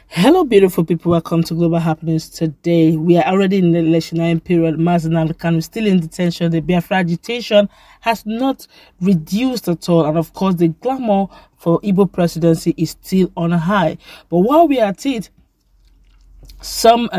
Hello, beautiful people. Welcome to Global Happenings. Today, we are already in the electionary period. Mazi Nnamdi Kanu is still in detention. The Biafra agitation has not reduced at all. And of course, the glamour for Igbo presidency is still on high. But while we are at it, some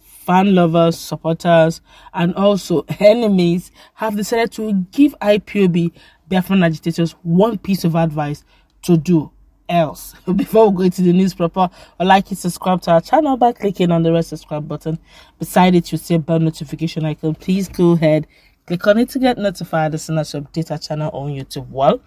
fan lovers, supporters, and also enemies have decided to give IPOB Biafran agitators one piece of advice to do else. Before we go into the news proper, I'd like you to subscribe to our channel by clicking on the red subscribe button. Beside it, you'll see a bell notification icon. Please go ahead, click on it to get notified as soon as we update our channel on YouTube. Well,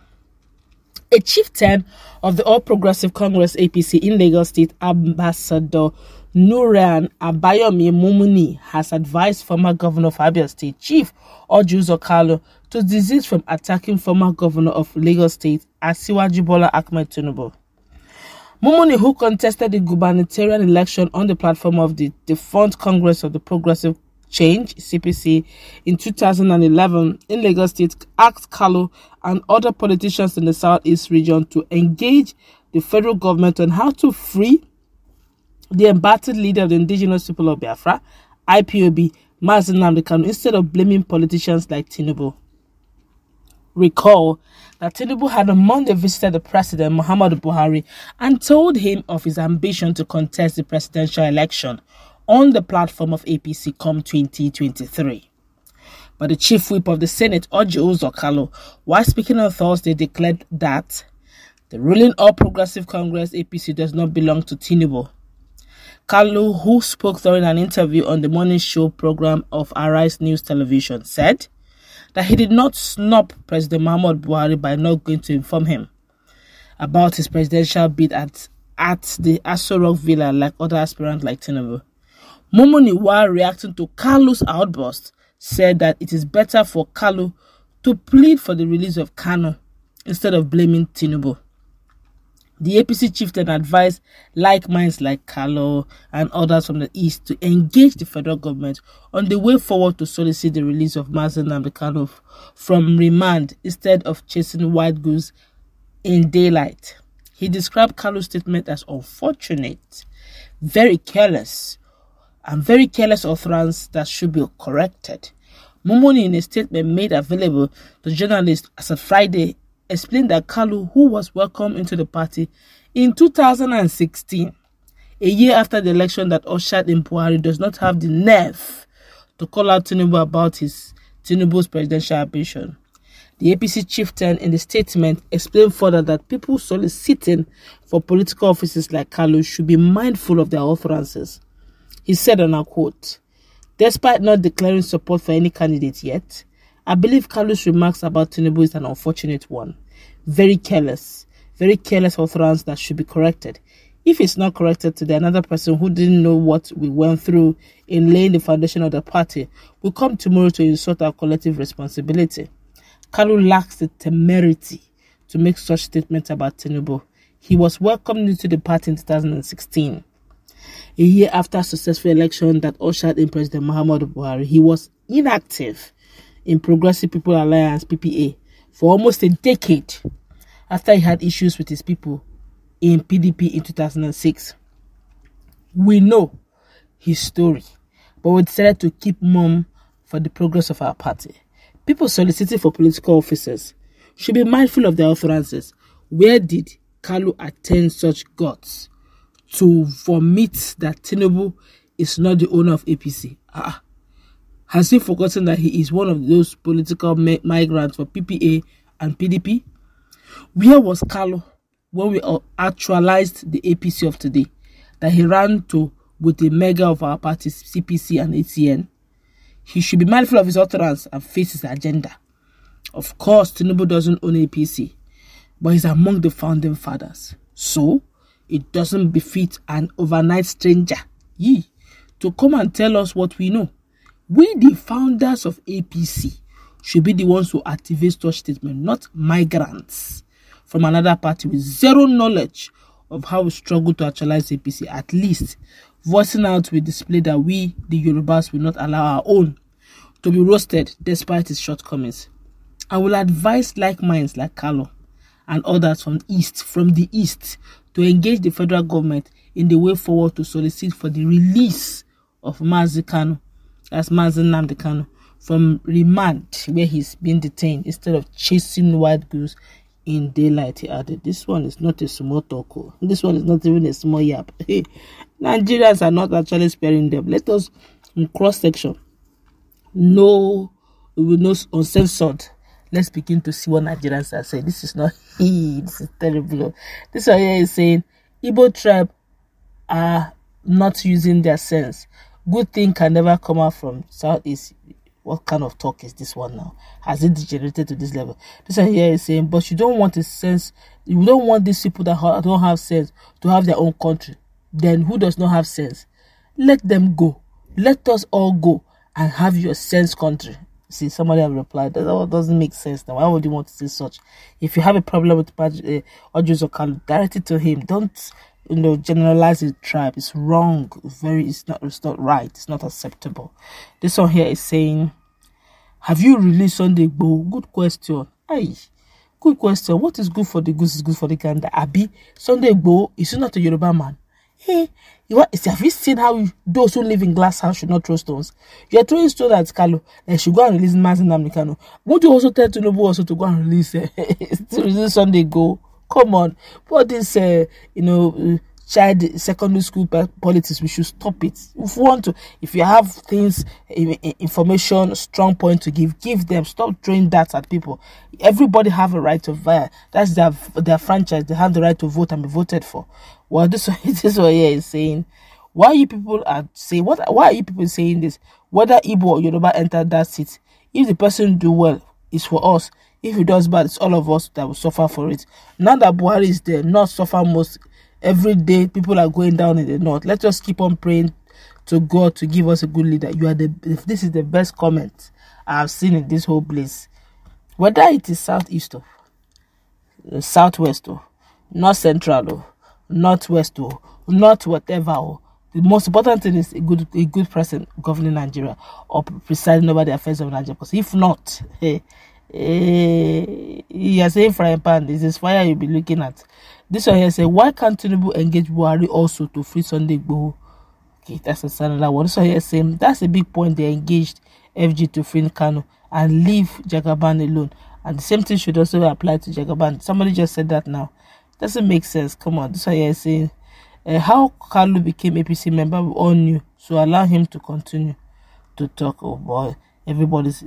a chieftain of the All Progressive Congress APC in Lagos State, Ambassador Nuran Abayomi Mumuni, has advised former governor of Abia State, Chief Orji Uzor Kalu, to desist from attacking former governor of Lagos State, Asiwaju Bola Ahmed Tinubu. Mumuni, who contested the gubernatorial election on the platform of the defunct Congress of the Progressive Change, CPC, in 2011 in Lagos State, asked Kalu and other politicians in the Southeast region to engage the federal government on how to free the embattled leader of the indigenous people of Biafra, IPOB, Mazi Nnamdi Kanu, instead of blaming politicians like Tinubu. Recall that Tinubu had on Monday visited the president, Muhammadu Buhari, and told him of his ambition to contest the presidential election on the platform of APC come 2023. But the chief whip of the Senate, Orji Uzor Kalu, while speaking on Thursday, declared that the ruling All Progressive Congress APC does not belong to Tinubu. Kalu, who spoke during an interview on the morning show program of Arise News Television, said that he did not snub President Muhammadu Buhari by not going to inform him about his presidential bid at the Aso Rock Villa like other aspirants like Tinubu. Mumuni, while reacting to Kalu's outburst, said that it is better for Kalu to plead for the release of Kanu instead of blaming Tinubu. The APC chieftain advised like minds like Kalu and others from the East to engage the federal government on the way forward to solicit the release of Mazi Nnamdi Kanu from remand instead of chasing white goose in daylight. He described Kalu's statement as unfortunate, very careless utterance that should be corrected. Mumuni, in a statement made available to journalists as of Friday, explained that Kalu, who was welcomed into the party in 2016, a year after the election that ushered in Buhari, does not have the nerve to call out Tinubu about Tinubu's presidential ambition. The APC chieftain in the statement explained further that people soliciting for political offices like Kalu should be mindful of their utterances. He said, and I quote, "Despite not declaring support for any candidate yet, I believe Kalu's remarks about Tinubu is an unfortunate one. Very careless utterance that should be corrected. If it's not corrected today, another person who didn't know what we went through in laying the foundation of the party will come tomorrow to insult our collective responsibility." Kalu lacks the temerity to make such statements about Tinubu. He was welcomed into the party in 2016. A year after a successful election that ushered in President Muhammadu Buhari, he was inactive in Progressive People Alliance (PPA) for almost a decade after he had issues with his people in PDP in 2006. We know his story, but we decided to keep mum for the progress of our party. People soliciting for political officers should be mindful of their utterances. Where did Kalu attain such guts to vomit that Tinubu is not the owner of APC? Has he forgotten that he is one of those political migrants for PPA and PDP? Where was Kalu when we actualized the APC of today that he ran to with the mega of our parties, CPC and ATN? He should be mindful of his utterance and face his agenda. Of course, Tinubu doesn't own APC, but he's among the founding fathers. So, it doesn't befit an overnight stranger to come and tell us what we know. We, the founders of APC, should be the ones who activate such statements, not migrants from another party with zero knowledge of how we struggle to actualize APC. At least, voicing out will display that we, the Yorubas, will not allow our own to be roasted despite its shortcomings. I will advise like minds like Kalu and others from the east to engage the federal government in the way forward to solicit for the release of Mazi Kanu, that's Mazi Nnamdi Kanu, from remand where he's been detained instead of chasing wild goose in daylight. He added, this one is not a small talk. This one is not even a small yap. Nigerians are not actually sparing them. Let us, in cross-section, we will know uncensored. Let's begin to see what Nigerians are saying. This is not this is terrible. This one here is saying Igbo tribe are not using their sense. Good thing can never come out from Southeast. What kind of talk is this one now? Has it degenerated to this level? This one here is saying, but you don't want a sense. You don't want these people that don't have sense to have their own country. Then who does not have sense? Let them go. Let us all go and have your sense country. See, somebody have replied, that doesn't make sense now. Why would you want to say such? If you have a problem with Orji Uzor, direct it to him. Don't generalize his tribe. It's wrong. It's not right. It's not acceptable. This one here is saying, have you released Sunday Igboho? Good question. Aye. Good question. What is good for the goose is good for the gander. Abi, Sunday Igboho is not a Yoruba man. Hey, have you seen how those who live in glass house should not throw stones? You are throwing stones at Kalu. They should go and release Mazi Nnamdi Kanu. Won't you also tell Tinubu also to go and release Sunday Igboho? Come on, what this child secondary school politics, we should stop it. If you have things, information, strong point to give them. Stop throwing that at people. Everybody have a right to vote. That's their franchise. They have the right to vote and be voted for. Well, this one here is saying, why are you people saying this? Whether Igbo or Yoruba enter that seat, if the person do well, it's for us. If he does bad, it's all of us that will suffer for it. Now that Buhari is there, not suffer most. Every day, people are going down in the north. Let us keep on praying to God to give us a good leader. This is the best comment I have seen in this whole place. Whether it is southeast or southwest or north central or northwest or not whatever, or the most important thing is a good person governing Nigeria or presiding over the affairs of Nigeria. Because if not, you are saying frying pan, this is fire you'll be looking at. This one here says, why can't Tinubu engage Buhari also to free Sunday Igboho? Okay, that's another one. This one here saying, that's a big point. They engaged FG to free Kanu and leave Jagaban alone. And the same thing should also apply to Jagaban. Somebody just said that now. Doesn't make sense. Come on. This one here is saying, how Kalu became APC member, we all knew. So allow him to continue to talk. Oh boy. Everybody's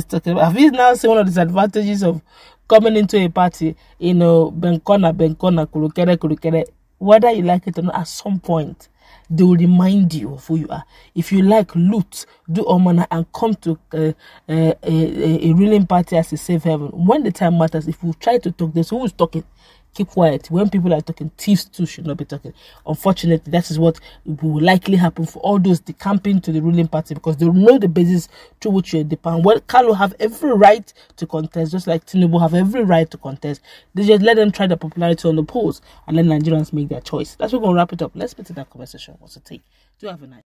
talking about. Have you now seen one of the disadvantages of coming into a party? Benkona, kurukere. Whether you like it or not, at some point they will remind you of who you are. If you like loot, do omana, and come to a ruling party as a safe haven, when the time matters, if you try to talk, there's who is talking. Keep quiet. When people are talking, thieves too should not be talking. Unfortunately, that is what will likely happen for all those decamping to the ruling party, because they know the basis to which you depend. Well, Kalu have every right to contest, just like Tinubu have every right to contest. They just let them try the popularity on the polls and let Nigerians make their choice. That's what we're going to wrap it up. Let's get to that conversation. What's the take? Do have a nice